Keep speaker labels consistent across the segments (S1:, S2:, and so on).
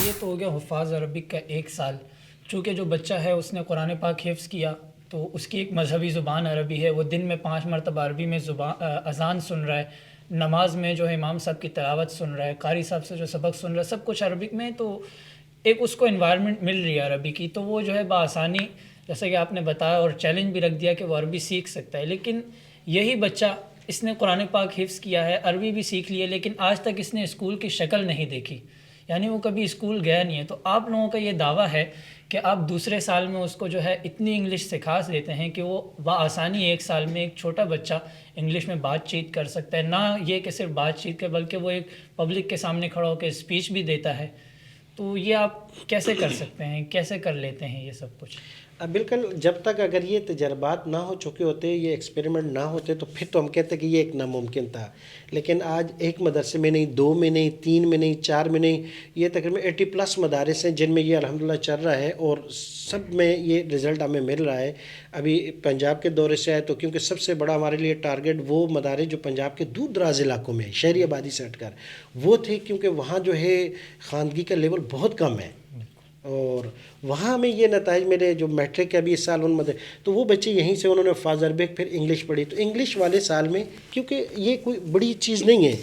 S1: یہ تو ہو گیا حفاظ عربک کا 1 سال. چونکہ جو بچہ ہے اس نے قرآن پاک حفظ کیا تو اس کی ایک مذہبی زبان عربی ہے. وہ دن میں 5 مرتبہ عربی میں اذان سن رہا ہے, نماز میں جو ہے امام صاحب کی تلاوت سن رہا ہے, قاری صاحب سے جو سبق سن رہا ہے, سب کچھ عربک میں. تو ایک اس کو انوائرمنٹ مل رہی ہے عربی کی, تو وہ جو ہے بآسانی, جیسا کہ آپ نے بتایا اور چیلنج بھی رکھ دیا کہ وہ عربی سیکھ سکتا ہے. لیکن یہی بچہ, اس نے قرآن پاک حفظ کیا ہے, عربی بھی سیکھ لی ہے, لیکن آج تک اس نے اسکول کی شکل نہیں دیکھی, یعنی وہ کبھی اسکول گیا نہیں ہے. تو آپ لوگوں کا یہ دعویٰ ہے کہ آپ دوسرے سال میں اس کو جو ہے اتنی انگلش سکھا دیتے ہیں کہ وہ بآسانی 1 سال میں ایک چھوٹا بچہ انگلش میں بات چیت کر سکتا ہے. نہ یہ کہ صرف بات چیت کے, بلکہ وہ ایک پبلک کے سامنے کھڑا ہو کے اسپیچ بھی دیتا ہے. تو یہ آپ کیسے کر سکتے ہیں, کیسے کر لیتے ہیں یہ سب کچھ؟
S2: بالکل, جب تک اگر یہ تجربات نہ ہو چکے ہوتے, یہ ایکسپیریمنٹ نہ ہوتے, تو پھر تو ہم کہتے کہ یہ ایک ناممکن تھا. لیکن آج ایک مدرسے میں نہیں, 2 میں نہیں, 3 میں نہیں, 4 میں نہیں, یہ تقریباً 80+ مدارس ہیں جن میں یہ الحمدللہ چل رہا ہے, اور سب میں یہ رزلٹ ہمیں مل رہا ہے. ابھی پنجاب کے دورے سے آئے تو کیونکہ سب سے بڑا ہمارے لیے ٹارگیٹ وہ مدارس جو پنجاب کے دور دراز علاقوں میں شہری آبادی سے ہٹ کر وہ تھے, کیونکہ وہاں جو ہے خواندگی کا لیول بہت کم ہے. اور وہاں ہمیں یہ نتائج میرے جو میٹرک ہے ابھی اس سال ان تو وہ بچے یہیں سے انہوں نے حفاظ عربک پھر انگلش پڑھی. تو انگلش والے سال میں, کیونکہ یہ کوئی بڑی چیز نہیں ہے,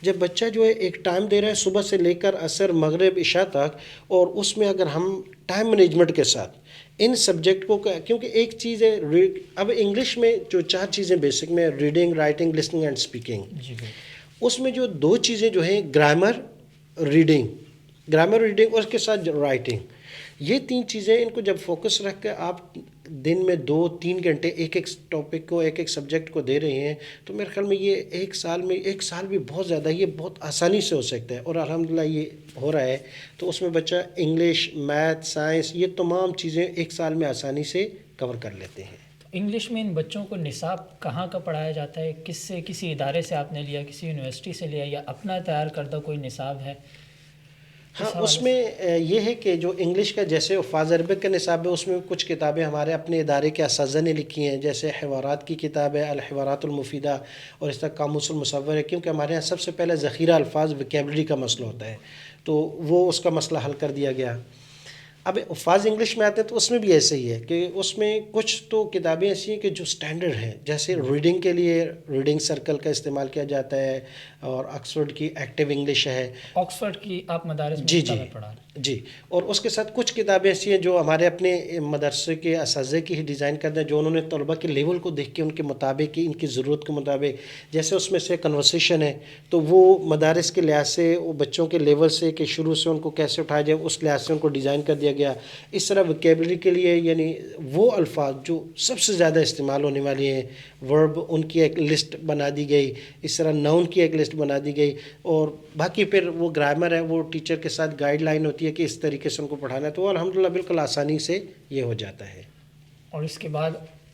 S2: جب بچہ جو ہے ایک ٹائم دے رہا ہے صبح سے لے کر عصر مغرب عشاء تک, اور اس میں اگر ہم ٹائم مینجمنٹ کے ساتھ ان سبجیکٹ کو, کیونکہ ایک چیز ہے اب انگلش میں جو 4 چیزیں بیسک میں, reading, writing, listening and speaking, اس میں جو 2 چیزیں جو ہیں گرامر ریڈنگ اور اس کے ساتھ رائٹنگ, یہ 3 چیزیں, ان کو جب فوکس رکھ کے آپ دن میں 2-3 گھنٹے ایک ٹاپک کو, ایک سبجیکٹ کو دے رہے ہیں, تو میرے خیال میں یہ 1 سال بھی بہت زیادہ, یہ بہت آسانی سے ہو سکتا ہے. اور الحمدللہ یہ ہو رہا ہے. تو اس میں بچہ انگلش, میتھ, سائنس, یہ تمام چیزیں 1 سال میں آسانی سے کور کر لیتے ہیں.
S1: انگلش میں ان بچوں کو نصاب کہاں کا پڑھایا جاتا ہے؟ کسی ادارے سے آپ نے لیا, کسی یونیورسٹی سے لیا, یا اپنا تیار کردہ کوئی نصاب ہے؟
S2: ہاں, اس میں یہ ہے کہ جو انگلش کا جیسے حفاظ عربک کا نصاب ہے, اس میں کچھ کتابیں ہمارے اپنے ادارے کے اساتذہ نے لکھی ہیں, جیسے حوارات کی کتاب ہے الحوارات المفیدہ, اور اس طرح قاموس المصور ہے, کیونکہ ہمارے یہاں سب سے پہلے ذخیرہ الفاظ وکیبلری کا مسئلہ ہوتا ہے, تو وہ اس کا مسئلہ حل کر دیا گیا. اب حفاظ انگلش میں آتے ہیں تو اس میں بھی ایسے ہی ہے کہ اس میں کچھ تو کتابیں ایسی ہیں کہ جو سٹینڈرڈ ہیں, جیسے ریڈنگ کے لیے ریڈنگ سرکل کا استعمال کیا جاتا ہے, اور آکسفورڈ کی ایکٹیو انگلش ہے.
S1: آکسفورڈ کی آپ مدارس میں کتابیں پڑھا رہے ہیں؟
S2: جی, اور اس کے ساتھ کچھ کتابیں ایسی ہیں جو ہمارے اپنے مدرسے کے اساتذہ کی ہی ڈیزائن کرتے ہیں, جو انہوں نے طلباء کے لیول کو دیکھ کے ان کے مطابق, ان کی ضرورت کے مطابق, جیسے اس میں سے کنورسیشن ہے, تو وہ مدارس کے لحاظ سے وہ بچوں کے لیول سے کہ شروع سے ان کو کیسے اٹھایا جائے, اس لحاظ سے ان کو ڈیزائن کر دیا گیا. اس طرح وکیبلری کے لیے, یعنی وہ الفاظ جو سب سے زیادہ استعمال ہونے والے ہیں, ورب, ان کی ایک لسٹ بنا دی گئی. اس طرح ناؤن کی ایک لسٹ بنا دی گئی, اور باقی پھر وہ گرامر ہے, وہ ٹیچر کے ساتھ گائیڈ لائن ہوتی ہے کہ اس طریقے سے ان کو پڑھانا ہے. تو الحمدللہ بالکل آسانی سے یہ ہو جاتا ہے.
S1: اور اس کے بعد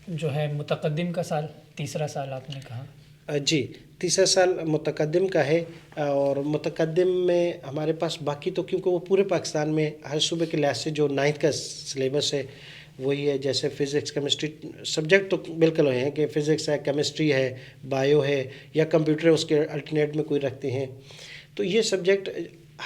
S1: جو ہے متقدم کا سال, تیسرا سال آپ نے کہا؟
S2: جی, تیسرا سال متقدم کا ہے, اور متقدم میں ہمارے پاس باقی تو کیونکہ وہ پورے پاکستان میں ہر صوبے کے لحاظ سے جو 9th کا سلیبس ہے وہی ہے, جیسے فزکس, کیمسٹری سبجیکٹ تو بالکل ہیں کہ فزکس ہے, کیمسٹری ہے, بایو ہے, یا کمپیوٹر اس کے الٹرنیٹ میں کوئی رکھتے ہیں. تو یہ سبجیکٹ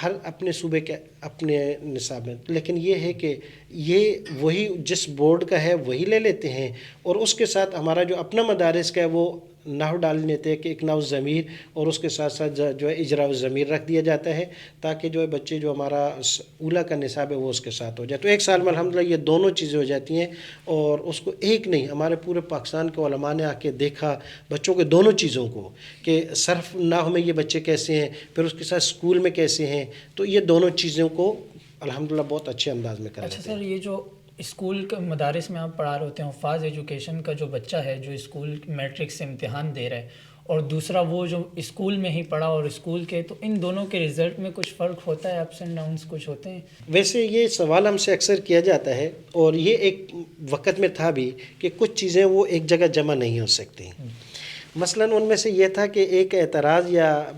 S2: ہر اپنے صوبے کے اپنے نصاب میں, لیکن یہ ہے کہ یہ وہی جس بورڈ کا ہے وہی لے لیتے ہیں, اور اس کے ساتھ ہمارا جو اپنا مدارس کا ہے وہ نحو ڈال لیتے ہیں کہ اقناع الضمیر, اور اس کے ساتھ ساتھ جو ہے اجراء الضمیر رکھ دیا جاتا ہے, تاکہ جو ہے بچے جو ہمارا اولا کا نصاب ہے وہ اس کے ساتھ ہو جائے. تو 1 سال میں الحمدللہ یہ دونوں چیزیں ہو جاتی ہیں, اور اس کو ایک نہیں, ہمارے پورے پاکستان کے علماء نے آ کے دیکھا بچوں کے دونوں چیزوں کو کہ صرف نحو میں یہ بچے کیسے ہیں, پھر اس کے ساتھ اسکول میں کیسے ہیں, تو یہ دونوں چیزوں کو الحمدللہ بہت اچھے انداز میں کر لیتے ہیں.
S1: اچھا سر, یہ جو اسکول کے مدارس میں آپ پڑھا رہے ہوتے ہیں, حفاظ ایجوکیشن کا جو بچہ ہے جو اسکول میٹرک سے امتحان دے رہا ہے, اور دوسرا وہ جو اسکول میں ہی پڑھا اور اسکول کے, تو ان دونوں کے رزلٹ میں کچھ فرق ہوتا ہے, اپس اینڈ ڈاؤنس کچھ ہوتے ہیں؟
S2: ویسے یہ سوال ہم سے اکثر کیا جاتا ہے, اور یہ ایک وقت میں تھا بھی کہ کچھ چیزیں وہ ایک جگہ جمع نہیں ہو سکتی. مثلاً ان میں سے یہ تھا کہ ایک اعتراض یا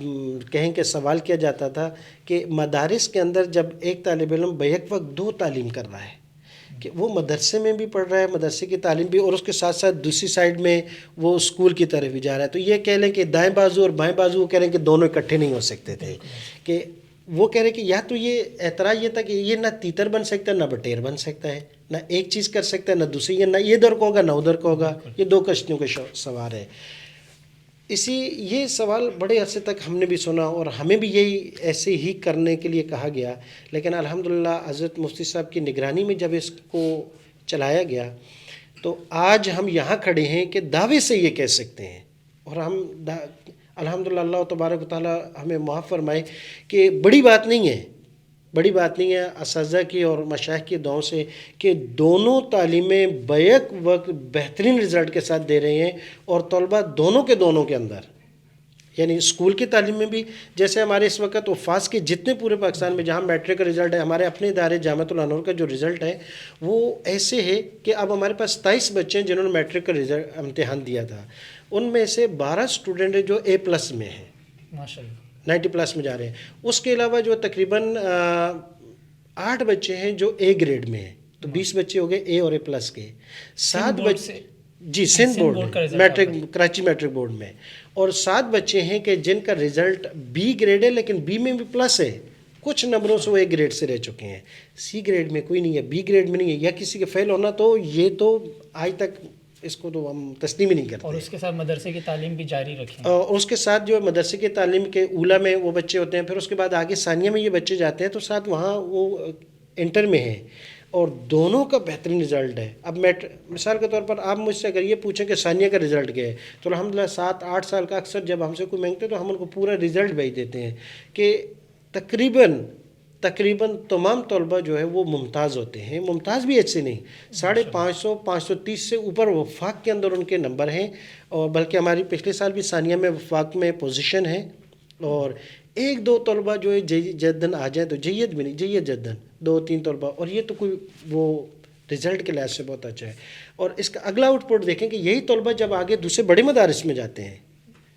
S2: کہیں کہ سوال کیا جاتا تھا کہ مدارس کے اندر جب ایک طالب علم بیک وقت 2 تعلیم کر رہا ہے, کہ وہ مدرسے میں بھی پڑھ رہا ہے، مدرسے کی تعلیم بھی، اور اس کے ساتھ ساتھ دوسری سائڈ میں وہ اسکول کی طرف بھی جا رہا ہے. تو یہ کہہ لیں کہ دائیں بازو اور بائیں بازو وہ کہہ رہے ہیں کہ دونوں اکٹھے نہیں ہو سکتے تھے. کہ وہ کہہ رہے کہ یا تو یہ اعتراض یہ تھا کہ یہ نہ تیتر بن سکتا ہے نہ بٹیر بن سکتا ہے، نہ ایک چیز کر سکتا ہے نہ دوسری، نہ یہ ادھر کو ہوگا نہ ادھر کو ہوگا، یہ دو کشتیوں کے سوار ہے. یہ سوال بڑے عرصے تک ہم نے بھی سنا اور ہمیں بھی یہی ایسے ہی کرنے کے لیے کہا گیا، لیکن الحمدللہ حضرت مفتی صاحب کی نگرانی میں جب اس کو چلایا گیا تو آج ہم یہاں کھڑے ہیں کہ دعوے سے یہ کہہ سکتے ہیں. اور ہم الحمدللہ اللہ تبارک و تعالیٰ ہمیں معاف فرمائے کہ بڑی بات نہیں ہے، بڑی بات نہیں ہے اساتذہ کی اور مشائخ کی دعاؤں سے کہ دونوں تعلیمیں بیک وقت بہترین رزلٹ کے ساتھ دے رہے ہیں، اور طلبہ دونوں کے اندر، یعنی اسکول کی تعلیم میں بھی، جیسے ہمارے اس وقت وفاظ کے جتنے پورے پاکستان میں جہاں میٹرک کا رزلٹ ہے، ہمارے اپنے ادارے جامعۃ الانور کا جو رزلٹ ہے وہ ایسے ہے کہ اب ہمارے پاس 27 بچے ہیں جنہوں نے میٹرک کا امتحان دیا تھا. ان میں سے 12 اسٹوڈنٹ ہیں جو A+ میں ہیں،
S1: ماشاء اللہ
S2: 90+ میں جا رہے ہیں. اس کے علاوہ جو تقریباً 8 بچے ہیں جو A گریڈ میں ہیں، تو 20 بچے ہو گئے A اور A+ کے. 7 بچے جی سندھ بورڈ میں، میٹرک کراچی میٹرک بورڈ میں، اور 7 بچے ہیں کہ جن کا رزلٹ B گریڈ ہے لیکن B میں بھی پلس ہے، کچھ نمبروں سے وہ A گریڈ سے رہ چکے ہیں. C گریڈ میں کوئی نہیں ہے، B گریڈ میں نہیں ہے، یا کسی کے فیل ہونا، تو یہ تو آج تک اس کو تو ہم تسلیم ہی نہیں کرتے.
S1: اور اس کے ساتھ مدرسے کی تعلیم بھی جاری رکھیں.
S2: اور اس کے ساتھ جو مدرسے کی تعلیم کے اولا میں وہ بچے ہوتے ہیں، پھر اس کے بعد آگے ثانیہ میں یہ بچے جاتے ہیں، تو ساتھ وہاں وہ انٹر میں ہیں، اور دونوں کا بہترین رزلٹ ہے. اب مثال کے طور پر آپ مجھ سے اگر یہ پوچھیں کہ ثانیہ کا رزلٹ کیا ہے، تو الحمدللہ 7-8 سال کا اکثر جب ہم سے کوئی مانگتے ہیں تو ہم ان کو پورا رزلٹ بھیج دیتے ہیں کہ تقریباً تمام طلبہ جو ہے وہ ممتاز ہوتے ہیں. ممتاز بھی ایسے نہیں، 550 530 سے اوپر وفاق کے اندر ان کے نمبر ہیں، اور بلکہ ہماری پچھلے سال بھی ثانیہ میں وفاق میں پوزیشن ہے. اور 1-2 طلبہ جو ہے جدن آ جائیں تو جید بھی نہیں، جید جدن 2-3 طلبہ، اور یہ تو کوئی وہ رزلٹ کے لحاظ سے بہت اچھا ہے. اور اس کا اگلا آؤٹ پٹ دیکھیں کہ یہی طلبہ جب آگے دوسرے بڑے مدارس میں جاتے ہیں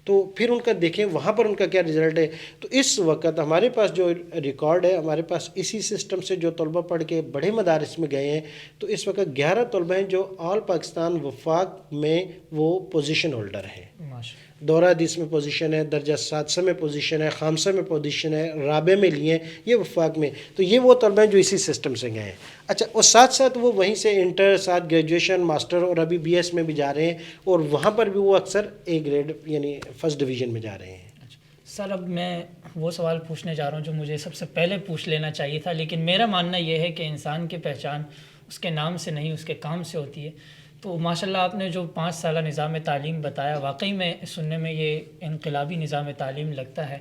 S2: تو پھر ان کا دیکھیں وہاں پر ان کا کیا رزلٹ ہے. تو اس وقت ہمارے پاس جو ریکارڈ ہے، ہمارے پاس اسی سسٹم سے جو طلبہ پڑھ کے بڑے مدارس میں گئے ہیں، تو اس وقت 11 طلبہ ہیں جو آل پاکستان وفاق میں وہ پوزیشن ہولڈر ہیں. دورہ حدیث میں پوزیشن ہے، درجہ سادسہ میں پوزیشن ہے، خامسہ میں پوزیشن ہے، رابع میں لیے ہیں، یہ وفاق میں. تو یہ وہ طلبہ ہیں جو اسی سسٹم سے گئے ہیں. اچھا، اور ساتھ ساتھ وہ وہیں سے انٹر، ساتھ گریجویشن، ماسٹر، اور ابھی BS میں بھی جا رہے ہیں، اور وہاں پر بھی وہ اکثر A گریڈ یعنی فرسٹ ڈویژن میں جا رہے ہیں.
S1: سر اب میں وہ سوال پوچھنے جا رہا ہوں جو مجھے سب سے پہلے پوچھ لینا چاہیے تھا، لیکن میرا ماننا یہ ہے کہ انسان کی پہچان اس کے نام سے نہیں، اس کے کام سے ہوتی ہے. تو ماشاءاللہ آپ نے جو 5 سالہ نظام تعلیم بتایا، واقعی میں سننے میں یہ انقلابی نظام تعلیم لگتا ہے.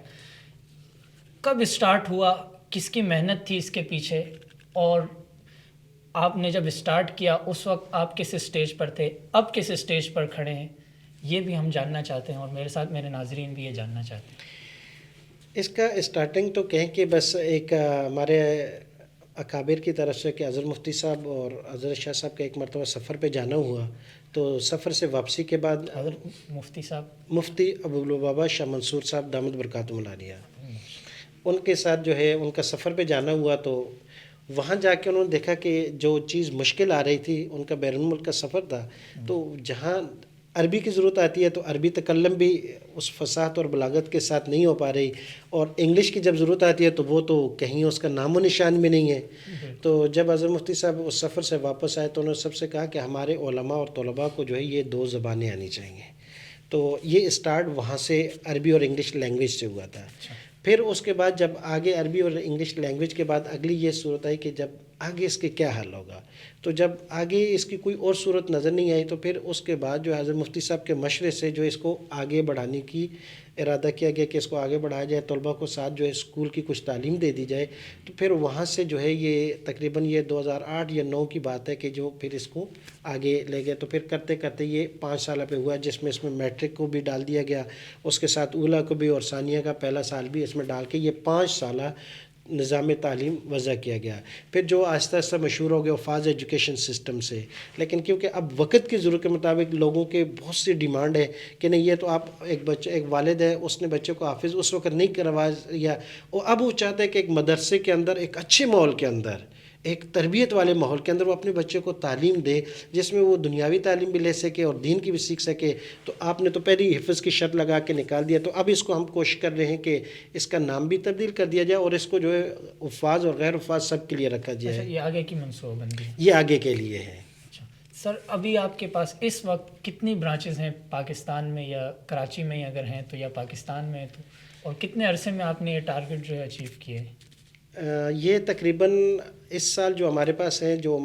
S1: کب اسٹارٹ ہوا، کس کی محنت تھی اس کے پیچھے، اور آپ نے جب اسٹارٹ کیا اس وقت آپ کس اسٹیج پر تھے، اب کس اسٹیج پر کھڑے ہیں، یہ بھی ہم جاننا چاہتے ہیں، اور میرے ساتھ میرے ناظرین بھی یہ جاننا چاہتے ہیں.
S2: اس کا اسٹارٹنگ تو کہیں کہ بس ایک ہمارے اکابر کی طرف سے کہ حضرت مفتی صاحب اور حضرت شاہ صاحب کا ایک مرتبہ سفر پہ جانا ہوا، تو سفر سے واپسی کے بعد
S1: حضرت مفتی صاحب
S2: مفتی ابوالبابا شاہ منصور صاحب دامت برکاتہم العالیہ، ان کے ساتھ جو ہے ان کا سفر پہ جانا ہوا. تو وہاں جا کے انہوں نے دیکھا کہ جو چیز مشکل آ رہی تھی، ان کا بیرون ملک کا سفر تھا، تو جہاں عربی کی ضرورت آتی ہے تو عربی تکلم بھی اس فصاحت اور بلاغت کے ساتھ نہیں ہو پا رہی، اور انگلش کی جب ضرورت آتی ہے تو وہ تو کہیں اس کا نام و نشان بھی نہیں ہے. تو جب حضرت مفتی صاحب اس سفر سے واپس آئے تو انہوں نے سب سے کہا کہ ہمارے علماء اور طلباء کو جو ہے یہ 2 زبانیں آنی چاہیے. تو یہ اسٹارٹ وہاں سے عربی اور انگلش لینگویج سے ہوا تھا. پھر اس کے بعد جب آگے عربی اور انگلش لینگویج کے بعد اگلی یہ صورت آئی کہ جب آگے اس کے کیا حل ہوگا. تو جب آگے اس کی کوئی اور صورت نظر نہیں آئی تو پھر اس کے بعد جو حضرت مفتی صاحب کے مشورے سے جو اس کو آگے بڑھانے کی ارادہ کیا گیا کہ اس کو آگے بڑھایا جائے، طلباء کو ساتھ جو ہے اسکول کی کچھ تعلیم دے دی جائے. تو پھر وہاں سے جو ہے یہ تقریباً یہ 2008 یا 2009 کی بات ہے کہ جو پھر اس کو آگے لے گئے. تو پھر کرتے کرتے یہ 5 سالہ پہ ہوا، جس میں اس میں میٹرک کو بھی ڈال دیا گیا، اس کے ساتھ اولا کو بھی، اور ثانیہ کا پہلا سال بھی اس میں ڈال کے یہ 5 سالہ نظام تعلیم وضع کیا گیا. پھر جو آہستہ آہستہ مشہور ہو گیا وفاظ ایجوکیشن سسٹم سے. لیکن کیونکہ اب وقت کی ضرورت کے مطابق لوگوں کے بہت سی ڈیمانڈ ہے کہ نہیں، یہ تو آپ ایک والد ہے، اس نے بچے کو حافظ اس وقت نہیں کروایا، اور اب وہ چاہتا ہے کہ ایک مدرسے کے اندر، ایک اچھے ماحول کے اندر ایک تربیت والے ماحول کے اندر وہ اپنے بچے کو تعلیم دے جس میں وہ دنیاوی تعلیم بھی لے سکے اور دین کی بھی سیکھ سکے. تو آپ نے تو پہلے حفظ کی شرط لگا کے نکال دیا, تو اب اس کو ہم کوشش کر رہے ہیں کہ اس کا نام بھی تبدیل کر دیا جائے اور اس کو جو ہے حفاظ اور غیر حفاظ سب کے لیے رکھا
S1: اچھا,
S2: جائے.
S1: یہ آگے کی منصوبہ بندی ہے.
S2: یہ آگے کے لیے ہے.
S1: اچھا سر, ابھی آپ کے پاس اس وقت کتنی برانچز ہیں پاکستان میں, یا کراچی میں اگر ہیں تو, یا پاکستان میں تو, اور کتنے عرصے میں آپ نے یہ ٹارگٹ جو ہے اچیو کیے؟
S2: یہ تقریباً اس سال جو ہمارے پاس ہیں, جو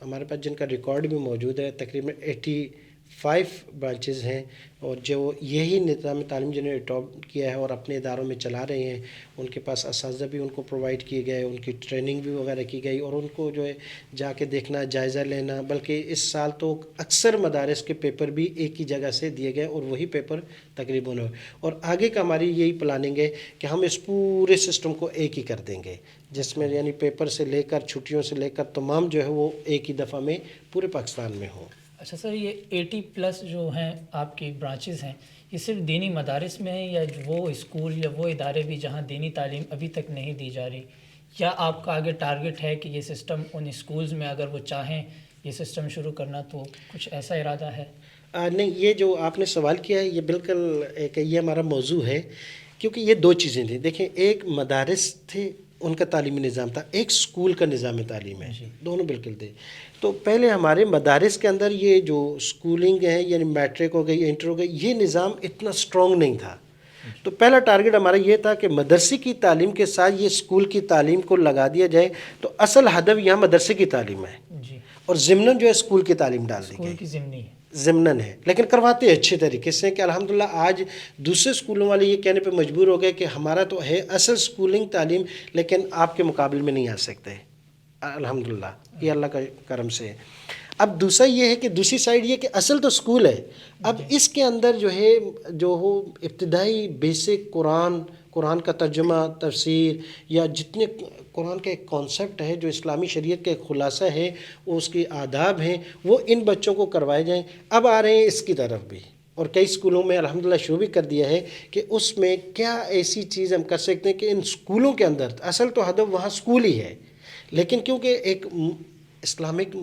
S2: ہمارے پاس جن کا ریکارڈ بھی موجود ہے, تقریباً 85 برانچز ہیں, اور جو یہی نظام تعلیم جنہوں نے اڈاپٹ کیا ہے اور اپنے اداروں میں چلا رہے ہیں, ان کے پاس اساتذہ بھی ان کو پرووائڈ کیے گئے, ان کی ٹریننگ بھی وغیرہ کی گئی, اور ان کو جو ہے جا کے دیکھنا, جائزہ لینا. بلکہ اس سال تو اکثر مدارس کے پیپر بھی ایک ہی جگہ سے دیے گئے اور وہی پیپر تقریباً ہوئے. اور آگے کا ہماری یہی پلاننگ ہے کہ ہم اس پورے سسٹم کو ایک ہی کر دیں گے, جس میں یعنی پیپر سے لے کر چھٹیوں سے لے کر تمام جو ہے وہ ایک ہی دفعہ میں پورے پاکستان میں ہوں.
S1: اچھا سر, یہ 80+ جو ہیں آپ کی برانچز ہیں, یہ صرف دینی مدارس میں ہیں, یا وہ اسکول یا وہ ادارے بھی جہاں دینی تعلیم ابھی تک نہیں دی جا رہی, یا آپ کا آگے ٹارگٹ ہے کہ یہ سسٹم ان اسکولز میں اگر وہ چاہیں یہ سسٹم شروع کرنا, تو کچھ ایسا ارادہ ہے؟
S2: نہیں, یہ جو آپ نے سوال کیا ہے یہ بالکل ایک یہ ہمارا موضوع ہے, کیونکہ یہ دو چیزیں تھیں. دیکھیں, ایک مدارس تھے, ان کا تعلیمی نظام تھا, ایک اسکول کا نظام تعلیم ہے, دونوں بالکل تھے. تو پہلے ہمارے مدارس کے اندر یہ جو اسکولنگ ہے, یعنی میٹرک ہو گئی, انٹر ہو گئی, یہ نظام اتنا اسٹرانگ نہیں تھا. تو پہلا ٹارگٹ ہمارا یہ تھا کہ مدرسے کی تعلیم کے ساتھ یہ اسکول کی تعلیم کو لگا دیا جائے. تو اصل ہدف یہاں مدرسے کی تعلیم ہے, اور ضمناً جو ہے اسکول کی تعلیم ڈال دی گئی,
S1: اسکول کی ضمنی ہے,
S2: ضمناً ہے, لیکن کرواتے اچھے طریقے سے کہ الحمدللہ آج دوسرے اسکولوں والے یہ کہنے پہ مجبور ہو گئے کہ ہمارا تو ہے اصل اسکولنگ تعلیم, لیکن آپ کے مقابلے میں نہیں آ سکتے. الحمدللہ یہ اللہ کا کرم سے ہے. اب دوسرا یہ ہے کہ دوسری سائڈ یہ کہ اصل تو اسکول ہے, اب اس کے اندر جو ہے جو ہو ابتدائی بیسک قرآن کا ترجمہ, تفسیر, یا جتنے قرآن کا ایک کانسیپٹ ہے جو اسلامی شریعت کا ایک خلاصہ ہے, وہ اس کے آداب ہیں, وہ ان بچوں کو کروائے جائیں. اب آ رہے ہیں اس کی طرف بھی, اور کئی اسکولوں میں الحمدللہ شروع بھی کر دیا ہے کہ اس میں کیا ایسی چیز ہم کر سکتے ہیں کہ ان اسکولوں کے اندر اصل تو ہدف وہاں اسکول ہی ہے, لیکن کیونکہ ایک اسلامک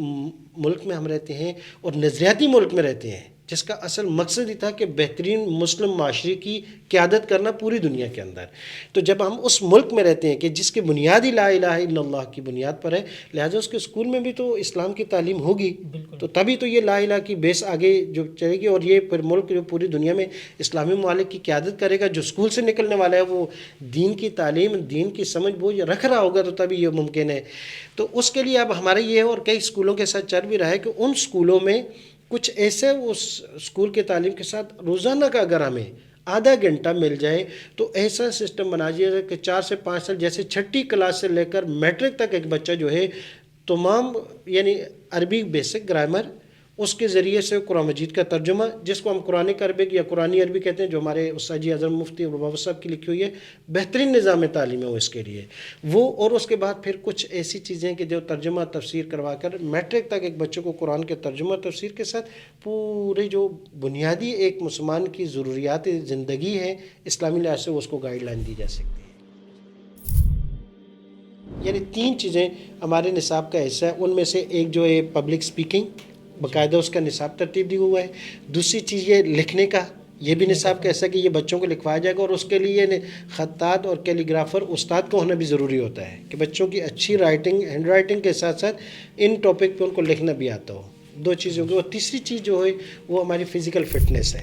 S2: ملک میں ہم رہتے ہیں اور نظریاتی ملک میں رہتے ہیں, جس کا اصل مقصد ہی تھا کہ بہترین مسلم معاشرے کی قیادت کرنا پوری دنیا کے اندر. تو جب ہم اس ملک میں رہتے ہیں کہ جس کی بنیاد ہی لا الہ الا اللہ کی بنیاد پر ہے, لہٰذا اس کے اسکول میں بھی تو اسلام کی تعلیم ہوگی, تو تبھی تو یہ لا الہ کی بیس آگے جو چلے گی, اور یہ پھر ملک جو پوری دنیا میں اسلامی ممالک کی قیادت کرے گا. جو اسکول سے نکلنے والا ہے وہ دین کی تعلیم, دین کی سمجھ بوجھ رکھ رہا ہوگا, تو تبھی یہ ممکن ہے. تو اس کے لیے اب ہمارا یہ ہے, اور کئی اسکولوں کے ساتھ چل بھی رہا ہے, کہ ان اسکولوں میں کچھ ایسے اس اسکول کے تعلیم کے ساتھ روزانہ کا اگر ہمیں آدھا گھنٹہ مل جائے تو ایسا سسٹم بنا دیا جائے کہ 4 سے 5 سال, جیسے چھٹی کلاس سے لے کر میٹرک تک ایک بچہ جو ہے تمام یعنی عربی بیسک گرامر, اس کے ذریعے سے قرآن مجید کا ترجمہ, جس کو ہم قرآن عربک یا قرآنی عربی کہتے ہیں, جو ہمارے استاد جی اعظم مفتی ابوبکر صاحب کی لکھی ہوئی ہے, بہترین نظام تعلیم ہے وہ اس کے لیے وہ. اور اس کے بعد پھر کچھ ایسی چیزیں کہ جو ترجمہ تفسیر کروا کر میٹرک تک ایک بچوں کو قرآن کے ترجمہ تفسیر کے ساتھ پورے جو بنیادی ایک مسلمان کی ضروریات زندگی ہے اسلامی لحاظ سے, اس کو گائیڈ لائن دی جا سکتی ہے. یعنی 3 چیزیں ہمارے نصاب کا حصہ ہے. ان میں سے ایک جو ہے پبلک اسپیکنگ, باقاعدہ اس کا نصاب ترتیب دی ہوا ہے. دوسری چیز یہ لکھنے کا, یہ بھی نصاب کا ایسا کہ یہ بچوں کو لکھوایا جائے گا, اور اس کے لیے خطاط اور کیلیگرافر استاد کو ہونا بھی ضروری ہوتا ہے کہ بچوں کی اچھی رائٹنگ, ہینڈ رائٹنگ کے ساتھ ساتھ ان ٹاپک پہ ان کو لکھنا بھی آتا ہو. 2 چیزیں ہوں گی. اور تیسری چیز جو ہے وہ ہماری فزیکل فٹنس ہے.